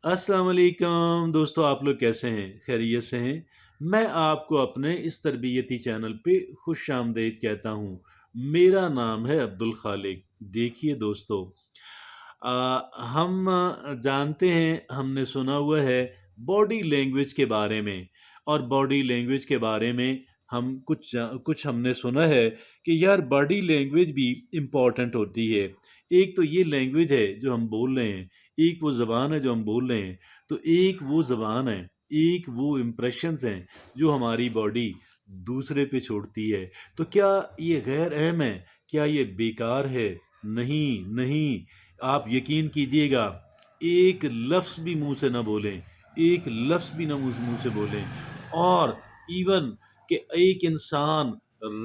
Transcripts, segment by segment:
अस्सलाम वालेकुम दोस्तों, आप लोग कैसे हैं? खैरियत से हैं? मैं आपको अपने इस तरबियती चैनल पे खुश आमदीद कहता हूँ। मेरा नाम है अब्दुल खालिक। देखिए दोस्तों, हम जानते हैं, हमने सुना हुआ है बॉडी लैंग्वेज के बारे में, और बॉडी लैंग्वेज के बारे में हम कुछ हमने सुना है कि यार बॉडी लैंग्वेज भी इम्पॉर्टेंट होती है। एक तो ये लैंग्वेज है जो हम बोल रहे हैं, एक वो ज़बान है जो हम बोल रहे हैं, तो एक वो ज़बान है, एक वो इम्प्रेशंस हैं जो हमारी बॉडी दूसरे पे छोड़ती है। तो क्या ये गैर अहम है? क्या ये बेकार है? नहीं, नहीं। आप यकीन कीजिएगा, एक लफ्ज़ भी मुँह से ना बोलें, एक लफ्ज़ भी ना मुँह से बोलें, और इवन कि एक इंसान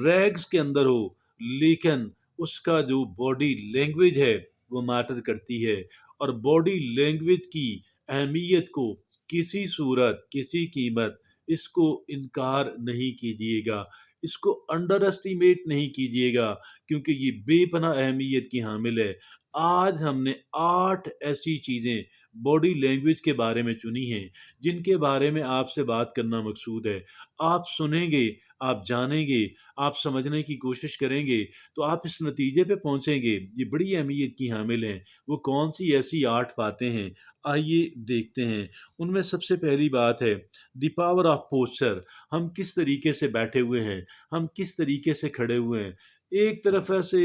रैग्स के अंदर हो, लेकिन उसका जो बॉडी लैंग्वेज है, वो मैटर करती है। और बॉडी लैंग्वेज की अहमियत को किसी सूरत, किसी कीमत इसको इनकार नहीं कीजिएगा, इसको अंडर एस्टिमेट नहीं कीजिएगा, क्योंकि ये बेपनाह अहमियत की हामिल है। आज हमने 8 ऐसी चीज़ें बॉडी लैंग्वेज के बारे में चुनी हैं, जिनके बारे में आपसे बात करना मकसूद है। आप सुनेंगे, आप जानेंगे, आप समझने की कोशिश करेंगे, तो आप इस नतीजे पे पहुँचेंगे, ये बड़ी अहमियत की हामिल हैं। वो कौन-सी ऐसी 8 बातें हैं? आइए देखते हैं। उनमें सबसे पहली बात है द पावर ऑफ पोस्चर। हम किस तरीके से बैठे हुए हैं, हम किस तरीके से खड़े हुए हैं। एक तरफ ऐसे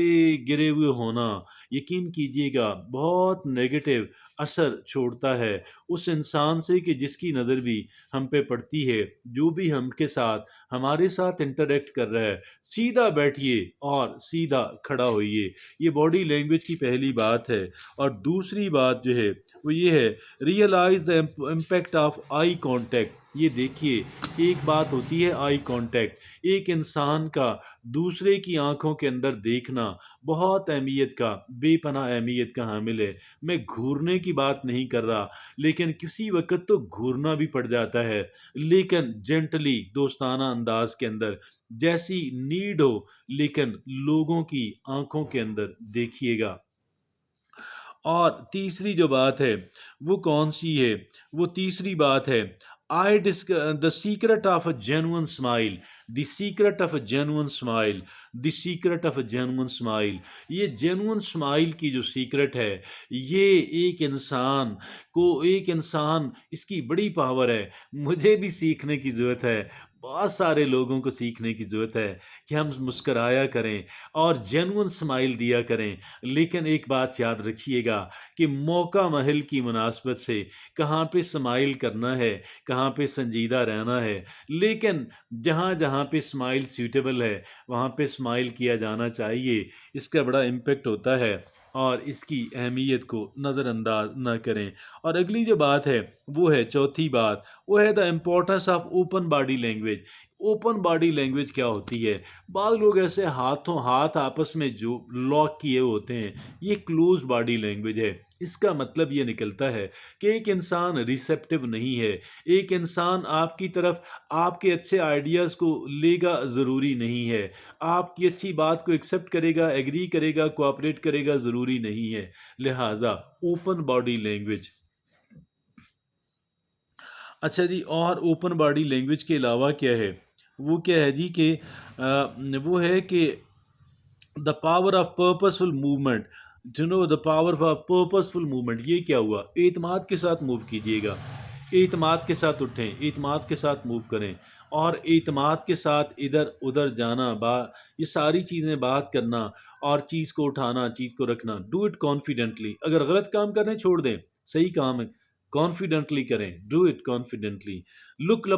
गिरे हुए होना, यकीन कीजिएगा बहुत नेगेटिव असर छोड़ता है उस इंसान से कि जिसकी नज़र भी हम पे पड़ती है, जो भी हमके साथ हमारे साथ इंटरैक्ट कर रहा है। सीधा बैठिए और सीधा खड़ा होइए। ये बॉडी लैंग्वेज की पहली बात है। और दूसरी बात जो है वो ये है, realise the impact of eye contact. ये देखिए, एक बात होती है आई कांटेक्ट, एक इंसान का दूसरे की आंखों के अंदर देखना बहुत अहमियत का, बेपनाह अहमियत का हामिल है। मैं घूरने की बात नहीं कर रहा, लेकिन किसी वक्त तो घूरना भी पड़ जाता है, लेकिन जेंटली, दोस्ताना अंदाज के अंदर, जैसी नीड हो, लेकिन लोगों की आंखों के अंदर देखिएगा। और तीसरी जो बात है वो कौन-सी है? वो तीसरी बात है, I discuss the secret of a genuine smile, the secret of a genuine smile, the secret of a genuine smile. ये जेन्युइन स्माइल की जो सीक्रेट है, ये एक इंसान इसकी बड़ी पावर है। मुझे भी सीखने की ज़रूरत है, बहुत सारे लोगों को सीखने की ज़रूरत है कि हम मुस्कुराया करें और जेन्युइन स्माइल दिया करें। लेकिन एक बात याद रखिएगा कि मौका महल की मुनासबत से कहाँ पे स्माइल करना है, कहाँ पे संजीदा रहना है। लेकिन जहाँ-जहाँ पे स्माइल सूटेबल है, वहाँ पे स्माइल किया जाना चाहिए। इसका बड़ा इम्पैक्ट होता है, और इसकी अहमियत को नज़रअंदाज ना करें। और अगली जो बात है, वो है चौथी बात, वो है the importance of open body language. Open body language क्या होती है? बाद लोग ऐसे हाथों हाथ आपस में जो लॉक किए होते हैं, ये क्लोज बॉडी लैंग्वेज है। इसका मतलब ये निकलता है कि एक इंसान रिसेप्टिव नहीं है, एक इंसान आपकी तरफ आपके अच्छे आइडियाज़ को लेगा ज़रूरी नहीं है, आपकी अच्छी बात को एक्सेप्ट करेगा, एग्री करेगा, कोऑपरेट करेगा ज़रूरी नहीं है। लिहाजा ओपन बॉडी लैंग्वेज। अच्छा जी, और ओपन बॉडी लैंग्वेज के अलावा क्या है? वो क्या है जी कि वो है कि the power of purposeful movement, to know the power of purposeful movement. ये क्या हुआ? एतमाद के साथ मूव कीजिएगा, एतमाद के साथ उठें, एतमाद के साथ मूव करें, और एतमाद के साथ इधर उधर जाना, ये सारी चीज़ें बात करना, और चीज़ को उठाना, चीज़ को रखना। Do it confidently. अगर गलत काम करने छोड़ दें, सही काम है, कॉन्फिडेंटली करें, do it confidently. Look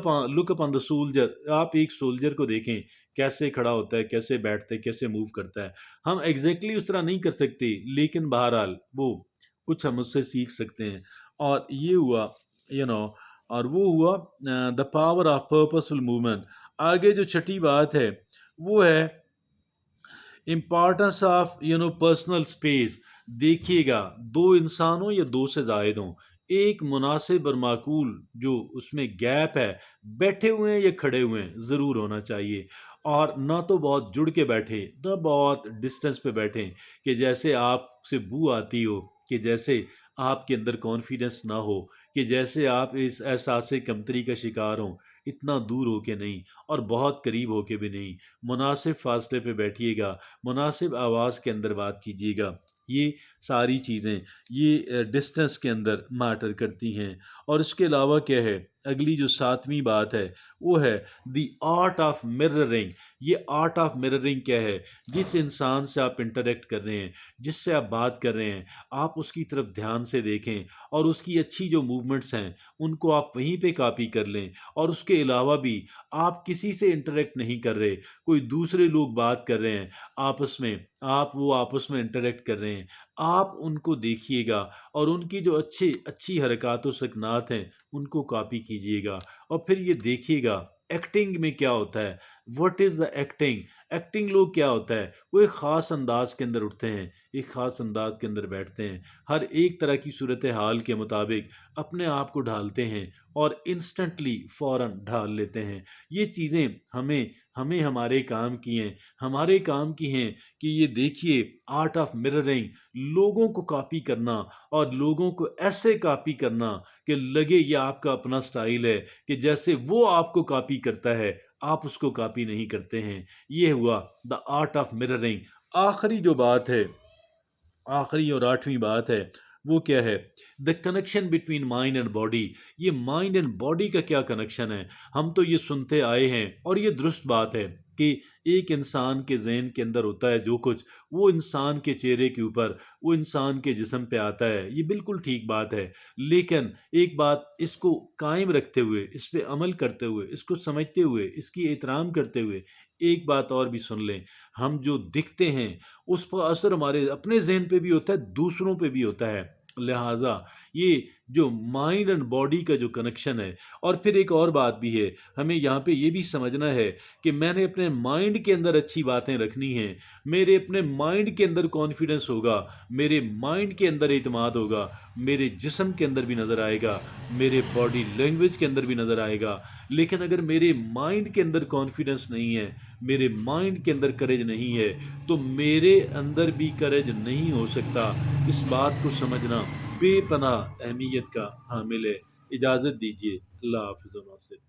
upon the soldier. आप एक सोल्जर को देखें, कैसे खड़ा होता है, कैसे बैठता है, कैसे मूव करता है। हम एग्जैक्टली उस तरह नहीं कर सकते, लेकिन बहरहाल वो कुछ हम उससे सीख सकते हैं। और ये हुआ, यू नो और वो हुआ the power of purposeful movement. आगे जो छठी बात है, वो है इम्पॉर्टेंस ऑफ पर्सनल स्पेस। देखिएगा, दो इंसान हो या दो से जायद हों, एक मुनासिब और माकूल जो उसमें गैप है, बैठे हुए हैं या खड़े हुए हैं, ज़रूर होना चाहिए। और ना तो बहुत जुड़ के बैठे, ना बहुत डिस्टेंस पे बैठें कि जैसे आपसे बू आती हो, कि जैसे آپ کے اندر کانفیڈنس نہ ہو کہ جیسے آپ اس احساس کمتری کا شکار ہوں، اتنا دور ہو کے نہیں اور بہت قریب ہو کے بھی نہیں، مناسب فاصلے پہ بیٹھیے گا، مناسب آواز کے اندر بات کیجیے گا۔ یہ ساری چیزیں یہ ڈسٹنس کے اندر میٹر کرتی ہیں۔ اور اس کے علاوہ کیا ہے، اگلی جو ساتویں بات ہے وہ ہے دی آرٹ آف مررنگ۔ یہ آرٹ آف مررنگ کیا ہے؟ جس انسان سے آپ انٹریکٹ کر رہے ہیں، جس سے آپ بات کر رہے ہیں، آپ اس کی طرف دھیان سے دیکھیں اور اس کی اچھی جو موومنٹس ہیں ان کو آپ وہیں پہ کاپی کر لیں۔ اور اس کے علاوہ بھی آپ کسی سے انٹریکٹ نہیں کر رہے، کوئی دوسرے لوگ بات کر رہے ہیں آپس میں، وہ آپس میں انٹریکٹ کر رہے ہیں، آپ ان کو دیکھیے گا اور ان کی جو اچھی حرکات و سکنات ہیں ان کو کاپی کیجیے گا۔ اور پھر یہ دیکھیے گا ایکٹنگ میں کیا ہوتا ہے، what is the acting. Acting لوگ کیا ہوتا ہے، وہ ایک خاص انداز کے اندر اٹھتے ہیں، ایک خاص انداز کے اندر بیٹھتے ہیں، ہر ایک طرح کی صورتحال کے مطابق اپنے آپ کو ڈھالتے ہیں اور انسٹنٹلی فوراً ڈھال لیتے ہیں۔ یہ چیزیں ہمیں ہمارے کام کی ہیں، ہمارے کام کی ہیں کہ یہ دیکھیے آرٹ آف مررنگ، لوگوں کو کاپی کرنا اور لوگوں کو ایسے کاپی کرنا کہ لگے یہ آپ کا اپنا سٹائل ہے، کہ جیسے وہ آپ کو کاپی کرتا ہے آپ اس کو کاپی نہیں کرتے ہیں۔ یہ ہوا دا آرٹ آف مررنگ۔ آخری جو بات ہے، آخری اور آٹھویں بات ہے وہ کیا ہے؟ The connection between mind and body. یہ مائنڈ اینڈ باڈی کا کیا کنیکشن ہے؟ ہم تو یہ سنتے آئے ہیں اور یہ درست بات ہے کہ ایک انسان کے ذہن کے اندر ہوتا ہے جو کچھ، وہ انسان کے چہرے کے اوپر، وہ انسان کے جسم پہ آتا ہے، یہ بالکل ٹھیک بات ہے۔ لیکن ایک بات اس کو قائم رکھتے ہوئے، اس پہ عمل کرتے ہوئے، اس کو سمجھتے ہوئے، اس کی احترام کرتے ہوئے ایک بات اور بھی سن لیں، ہم جو دکھتے ہیں اس پر اثر ہمارے اپنے ذہن پہ بھی ہوتا ہے، دوسروں پہ بھی ہوتا ہے۔ لہٰذا یہ جو مائنڈ اینڈ باڈی کا جو کنیکشن ہے، اور پھر ایک اور بات بھی ہے، ہمیں یہاں پہ یہ بھی سمجھنا ہے کہ میں نے اپنے مائنڈ کے اندر اچھی باتیں رکھنی ہیں، میرے اپنے مائنڈ کے اندر کانفیڈنس ہوگا، میرے مائنڈ کے اندر اعتماد ہوگا، میرے جسم کے اندر بھی نظر آئے گا، میرے باڈی لینگویج کے اندر بھی نظر آئے گا۔ لیکن اگر میرے مائنڈ کے اندر کانفیڈنس نہیں ہے، میرے مائنڈ کے اندر کریج نہیں ہے، تو میرے اندر بھی کریج نہیں ہو سکتا۔ اس بات کو سمجھنا بے پناہ اہمیت کا حامل ہے۔ اجازت دیجیے، اللہ حافظ و ناصر۔